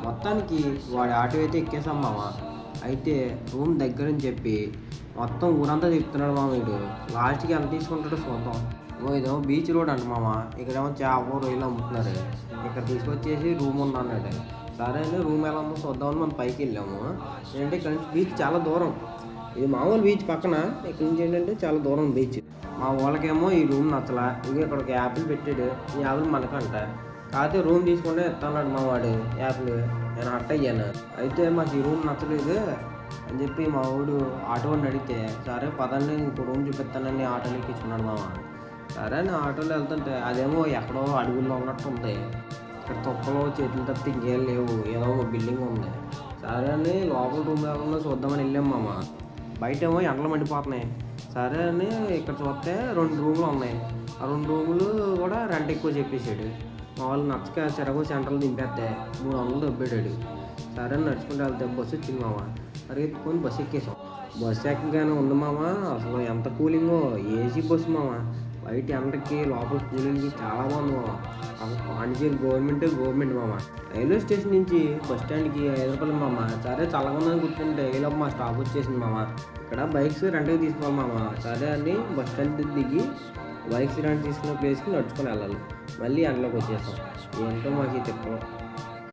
మొత్తానికి వాడి ఆటో అయితే ఎక్కేసాం మామ. అయితే రూమ్ దగ్గరని చెప్పి మొత్తం ఊరంతా తిప్పుతున్నాడు మామ వీడు. లాస్ట్‌కి ఎంత తీసుకుంటాడో చూద్దాం. ఇదేమో బీచ్ రోడ్ అంట మామ. ఇక్కడేమో చేపలు, రొయ్యలు అమ్ముతున్నారు. ఇక్కడ తీసుకొచ్చేసి రూమ్ ఉందన్నాడు. సరే అని రూమ్ ఎలా ఉందో చూద్దామని మనం పైకి వెళ్ళాము. ఏంటంటే ఇక్కడ నుంచి బీచ్ చాలా దూరం. ఇది మామూలు బీచ్ పక్కన, ఇక్కడ నుంచి ఏంటంటే చాలా దూరం బీచ్. మా వాళ్ళకేమో ఈ రూమ్ నచ్చలా. ఇంకా ఇక్కడ ఒక యాపిల్ పెట్టాడు. ఈ యాపిల్ మనకంట. కాకపోతే రూమ్ తీసుకుంటే ఇస్తాన్నాడు మా వాడు యాపిల్. నేను హర్ట్ అయ్యాను. అయితే మాకు ఈ రూమ్ నచ్చలేదు అని చెప్పి మా వాడు ఆటోని అడిగితే, సరే పదండి ఇంకో రూమ్ చూపిస్తానని ఆటోలో ఎక్కించుకున్నాడు మామ. సరే అని ఆటోలో వెళ్తుంటే అదేమో ఎక్కడో అడవుల్లో ఉన్నట్టు ఉంది. ఇక్కడ తొక్కలో చెట్లు తప్పితే ఇంకేం లేవు. ఏదో ఒక బిల్డింగ్ ఉంది. సరే అని లోపల రూమ్ ఏమన్నా చూద్దామని వెళ్ళాం మామ. బయటేమో ఎండలు మండిపోతున్నాయి. సరే అని ఇక్కడ చూస్తే 2 రూములు ఉన్నాయి. ఆ 2 రూములు కూడా రెంట్ ఎక్కువ చెప్పేశాడు. మా వాళ్ళు నచ్చక చెరకు సెంటర్లు దింపేస్తే 300 దొబ్బేడాడు. సరే నడుచుకుంటూ వెళ్తే బస్సు వచ్చింది మామ. పరిగెత్తుకొని బస్సు ఎక్కేసాం. బస్సు ఎక్కగానే ఉంది మామ, అసలు ఎంత కూలింగో. ఏసీ బస్సు మామ. బయట ఎండకి లోపల కూలింగ్కి చాలా బాగుంది మామ. అసలు పాండిచేరి గవర్నమెంట్ మామ. రైల్వే స్టేషన్ నుంచి బస్ స్టాండ్కి 5 రూపాయలు మామ. సరే చల్లగా ఉందని కూర్చుంటే ఈలోపు మా స్టాప్ వచ్చేసింది మామ. ఇక్కడ బైక్స్ రెంట్కి తీసుకోవాలి మామ. సరే అని బస్ స్టాండ్ దిగి బైక్స్ రెంట్ తీసుకున్న ప్లేస్కి నడుచుకొని వెళ్ళాలి. మళ్ళీ ఎండలోకి వచ్చేసాం. ఏంటో మాకు తిప్పలు.